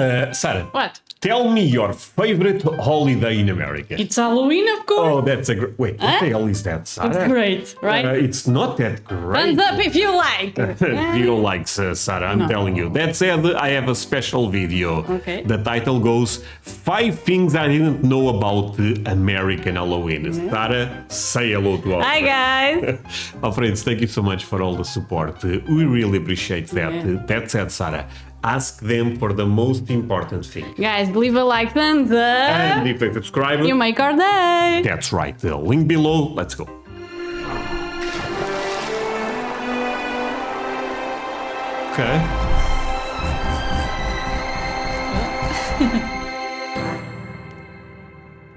Sarah, What? tell me your favorite holiday in America. It's Halloween, of course. Oh, that's a great... Wait, what the hell is that, Sarah? It's great, right? It's not that great. Thumbs up if you like. You like Sarah, I'm telling you. That said, I have a special video. Okay. The title goes 5 things I didn't know about American Halloween. Sarah, say hello to our Hi, guys. Our friends, thank you so much for all the support. We really appreciate that. Yeah. That said, Sarah, ask them for the most important thing. Guys, leave a like, thumbs up. And if they subscribe, You make our day. that's right. The link below. Let's go. Okay.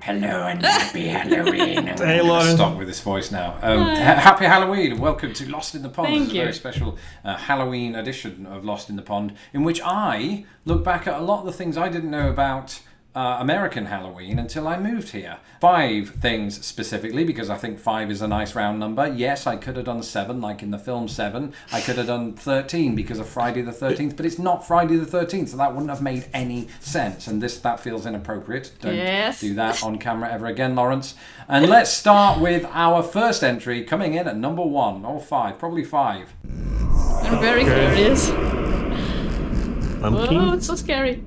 Hello and happy Halloween. Hey, Lauren. Stop with this voice now. Happy Halloween and welcome to Lost in the Pond. Thank This is a you. very special Halloween edition of Lost in the Pond, in which I look back at a lot of the things I didn't know about American Halloween until I moved here. 5 things specifically, because I think 5 is a nice round number. Yes, I could have done 7, like in the film 7. I could have done 13 because of Friday the 13th, but it's not Friday the 13th, so that wouldn't have made any sense. And that feels inappropriate. Don't Yes. do that on camera ever again, Lawrence. And let's start with our first entry, coming in at number 1, or 5, probably 5. I'm very curious. Pumpkin. Oh, it's so scary.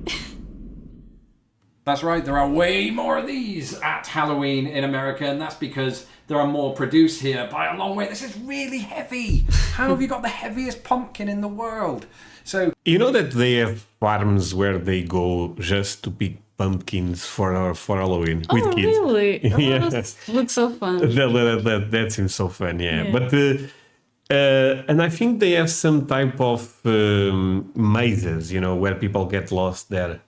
That's right, there are way more of these at Halloween in America, and that's because there are more produced here by a long way. This is really heavy. How have you got the heaviest pumpkin in the world? So, You know that they have farms where they go just to pick pumpkins for Halloween with Oh, kids. really? Yeah. Oh, that looks so fun. That seems so fun, yeah. Yeah. But and I think they have some type of mazes, where people get lost there.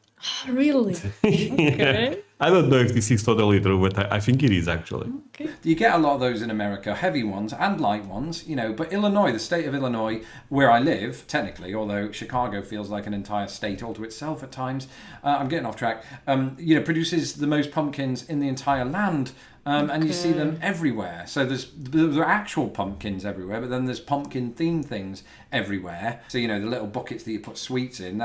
Really? Okay. I don't know if this is totally true, but I think it is actually. Okay. you get a lot of those in America, heavy ones and light ones, but Illinois, the state of Illinois, where I live, technically, although Chicago feels like an entire state all to itself at times, I'm getting off track, produces the most pumpkins in the entire land. And you see them everywhere. So there are actual pumpkins everywhere, but then there's pumpkin-themed things everywhere. So, the little buckets that you put sweets in,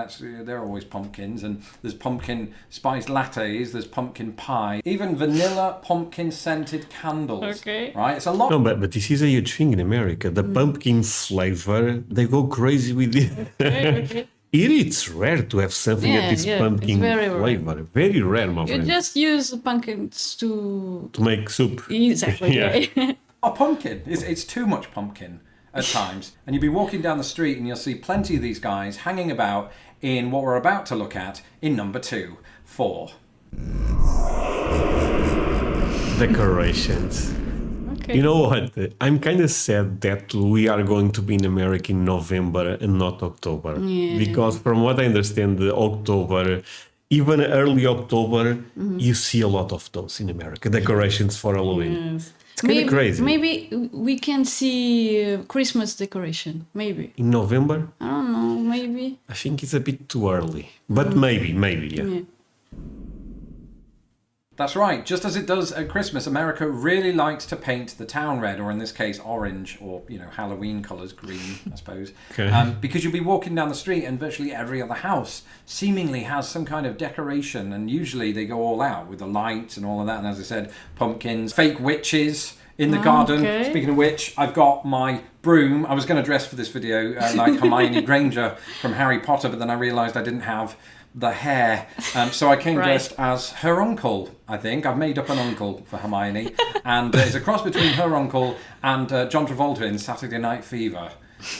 they're always pumpkins. And there's pumpkin spiced lattes, there's pumpkin pie, even vanilla pumpkin-scented candles. Okay. Right? It's a lot. No, but this is a huge thing in America. The pumpkin flavor, they go crazy with it. Okay. It's rare to have something that is Yeah, pumpkin it's very rare. flavor. Very rare, my You friend. just use pumpkins to... To make soup. Exactly. Yeah. A pumpkin. It's too much pumpkin at times. And you'll be walking down the street and you'll see plenty of these guys hanging about in what we're about to look at in number 2, 4. Decorations. Okay. You know what? I'm kind of sad that we are going to be in America in November and not October. Yeah. Because from what I understand, October, even early October, you see a lot of those in America. Decorations for Halloween. Yes. It's kind of crazy. Maybe we can see Christmas decoration. Maybe. In November, I don't know. Maybe. I think it's a bit too early. But maybe, yeah. Yeah. That's right. Just as it does at Christmas, America really likes to paint the town red, or in this case, orange, or Halloween colours, green, I suppose. Okay. Because you'll be walking down the street, and virtually every other house seemingly has some kind of decoration, and usually they go all out with the lights and all of that. And as I said, pumpkins, fake witches in the garden. Okay. Speaking of which, I've got my broom. I was going to dress for this video like Hermione Granger from Harry Potter, but then I realised I didn't have the hair, so I came Right. dressed as her uncle. I think I've made up an uncle for Hermione, and it's a cross between her uncle and John Travolta in Saturday Night Fever,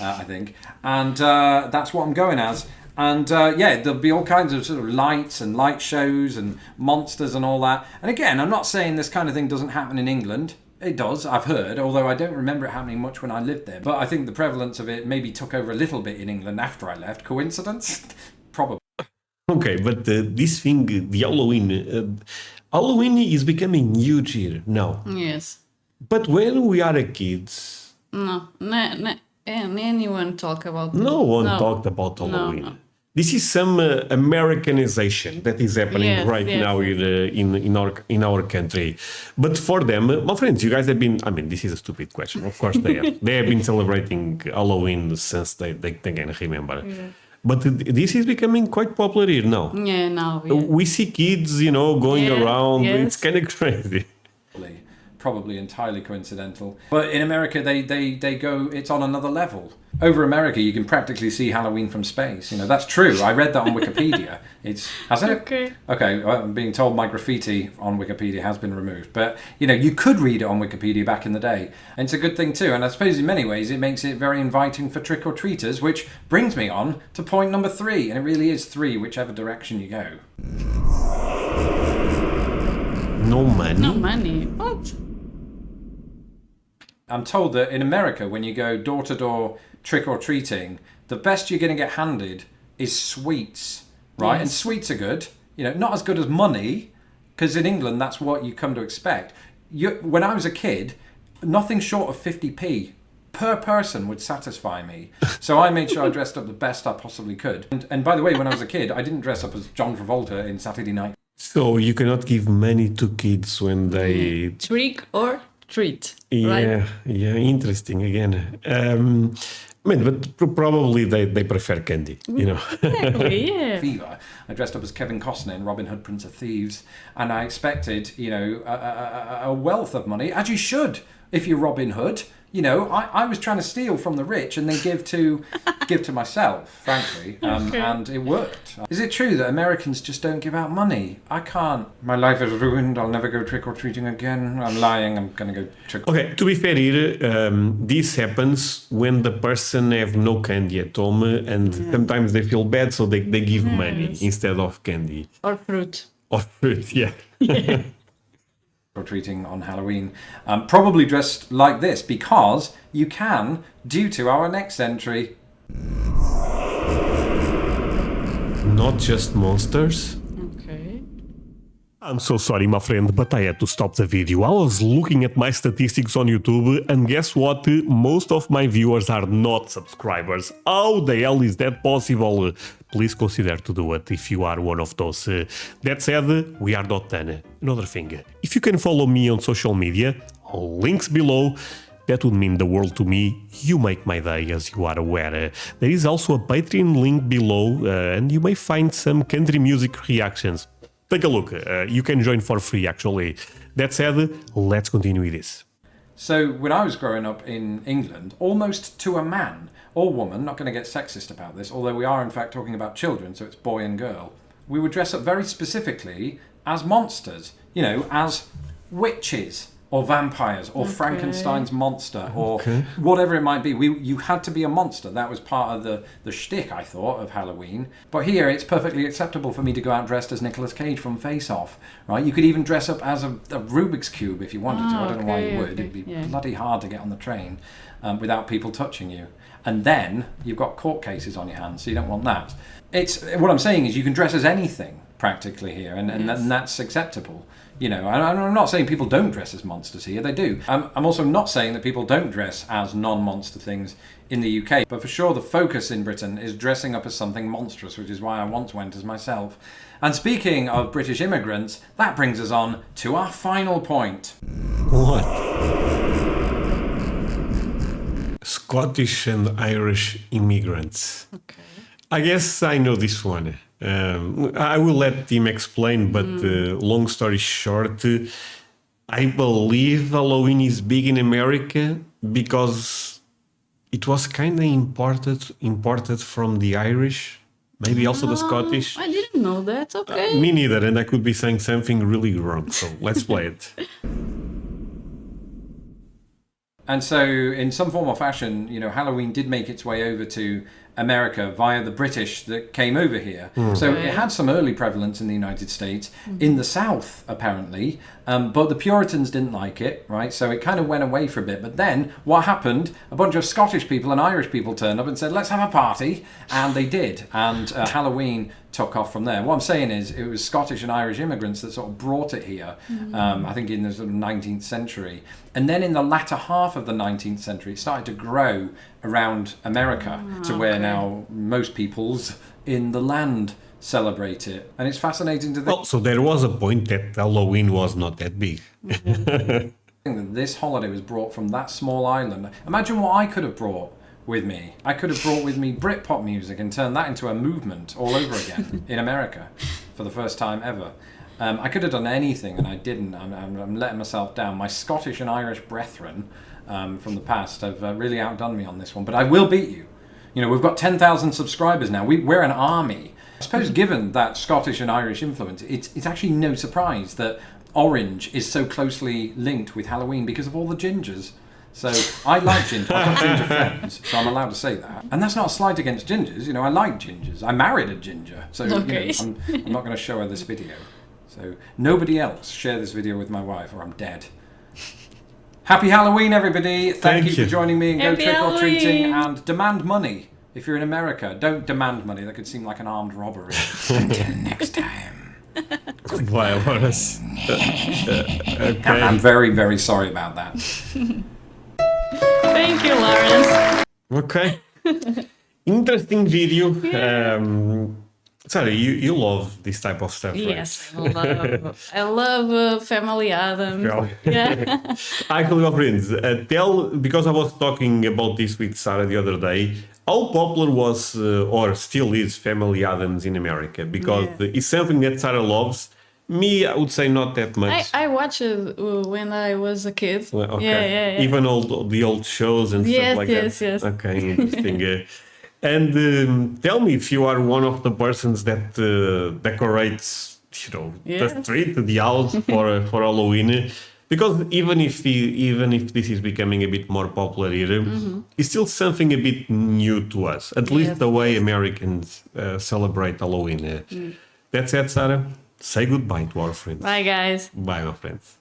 I think, and that's what I'm going as. And there'll be all kinds of sort of lights and light shows and monsters and all that. And again, I'm not saying this kind of thing doesn't happen in England. It does, I've heard, although I don't remember it happening much when I lived there. But I think the prevalence of it maybe took over a little bit in England after I left. Coincidence? Probably. Okay, but this thing, the Halloween is becoming huge here now. Yes. But when we are kids, No. Anyone talk about no one No. talked about Halloween. No. This is some Americanization that is happening Yes, right yes. now in our country. But for them, my friends, you guys have been. I mean, this is a stupid question. Of course, they have. They have been celebrating Halloween since they can remember. But this is becoming quite popular here now. Yeah, now. Yeah. We see kids, going Yeah, around. yes. It's kind of crazy. Probably entirely coincidental. But in America, they go, it's on another level. Over America, you can practically see Halloween from space. That's true. I read that on Wikipedia. Has it? Okay. Okay, well, I'm being told my graffiti on Wikipedia has been removed. But, you could read it on Wikipedia back in the day. And it's a good thing too. And I suppose in many ways, it makes it very inviting for trick-or-treaters, which brings me on to point number 3. And it really is 3, whichever direction you go. No money. No money. What? I'm told that in America, when you go door to door trick or treating, the best you're going to get handed is sweets, right? Yes. And sweets are good, not as good as money, because in England that's what you come to expect. When I was a kid, nothing short of 50p per person would satisfy me. So I made sure I dressed up the best I possibly could. And by the way, when I was a kid, I didn't dress up as John Travolta in Saturday Night. So you cannot give money to kids when they... Trick or treat. Yeah, Right? yeah, interesting again. But probably they prefer candy, Exactly, yeah. Fever. I dressed up as Kevin Costner in Robin Hood, Prince of Thieves, and I expected, a wealth of money, as you should if you're Robin Hood. I was trying to steal from the rich and then give to myself, frankly, and it worked. Is it true that Americans just don't give out money? I can't. My life is ruined. I'll never go trick-or-treating again. I'm lying. I'm going to go trick. Okay, to be fair here, this happens when the person have no candy at home and sometimes they feel bad, so they give money instead of candy. Or fruit. Or fruit, yeah. Treating on Halloween, probably dressed like this because you can, due to our next entry. Not just monsters. Okay. I'm so sorry, my friend, but I had to stop the video. I was looking at my statistics on YouTube, and guess what? Most of my viewers are not subscribers. How the hell is that possible? Please consider to do it if you are one of those. That said, we are not done. Another thing, if you can follow me on social media, links below, that would mean the world to me. You make my day, as you are aware. There is also a Patreon link below, and you may find some country music reactions. Take a look. You can join for free, actually. That said, let's continue with this. So when I was growing up in England, almost to a man or woman, not going to get sexist about this, although we are in fact talking about children, so it's boy and girl, we would dress up very specifically as monsters, as witches or vampires or Frankenstein's monster or whatever it might be. You had to be a monster. That was part of the shtick, I thought, of Halloween. But here it's perfectly acceptable for me to go out dressed as Nicolas Cage from Face Off, right? You could even dress up as a Rubik's Cube if you wanted to. I don't know why you would. It'd be bloody hard to get on the train without people touching you. And then you've got court cases on your hands, so you don't want that. What I'm saying is you can dress as anything practically here, and that's acceptable. And I'm not saying people don't dress as monsters here, they do. I'm also not saying that people don't dress as non-monster things in the UK, but for sure the focus in Britain is dressing up as something monstrous, which is why I once went as myself. And speaking of British immigrants, that brings us on to our final point. What? Scottish and Irish immigrants. Okay. I guess I know this one. I will let him explain, but long story short, I believe Halloween is big in America because it was kind of imported from the Irish, maybe also the Scottish. I didn't know that. Okay. Me neither, and I could be saying something really wrong, so let's play it. And so, in some form or fashion, Halloween did make its way over to America via the British that came over here. So it had some early prevalence in the United States, in the South, apparently, but the Puritans didn't like it, right? So it kind of went away for a bit. But then, what happened? A bunch of Scottish people and Irish people turned up and said, let's have a party, and they did. And Halloween took off from there. What I'm saying is, it was Scottish and Irish immigrants that sort of brought it here, I think in the sort of 19th century. And then in the latter half of the 19th century, it started to grow around America to where now most peoples in the land celebrate it. And it's fascinating to think Well, so there was a point that Halloween was not that big. that this holiday was brought from that small island. Imagine what I could have brought with me. I could have brought with me Britpop music and turned that into a movement all over again in America for the first time ever. I could have done anything, and I didn't. I'm letting myself down. My Scottish and Irish brethren from the past have really outdone me on this one, but I will beat you. You know, we've got 10,000 subscribers now. We're an army. I suppose given that Scottish and Irish influence, it's actually no surprise that orange is so closely linked with Halloween because of all the gingers. So I like ginger. I've got ginger friends, so I'm allowed to say that. And that's not a slight against gingers. You know, I like gingers. I married a ginger, so Okay. you know, I'm not going to show her this video. So nobody else share this video with my wife, or I'm dead. Happy Halloween, everybody! Thank you for joining me, and go Happy trick or treating Halloween. and demand money. If you're in America, don't demand money. That could seem like an armed robbery. Until next time. Vai, Lawrence. Okay. I'm very, very sorry about that. Thank you, Lawrence. Okay. Interesting video. Sarah, you love this type of stuff, right? Yes, I love Family Adams. Well, Yeah. Actually, my friends, because I was talking about this with Sarah the other day, how popular was or still is Family Adams in America? Because it's something that Sarah loves. Me, I would say not that much. I watched it when I was a kid. Well, okay. Yeah. Even the old shows and stuff like that. Yes. Okay, interesting. And tell me if you are one of the persons that decorates, the street, the house for Halloween. Because even if this is becoming a bit more popular here, it's still something a bit new to us. At least the way Americans celebrate Halloween. That's it, Sarah. Say goodbye to our friends. Bye, guys. Bye, my friends.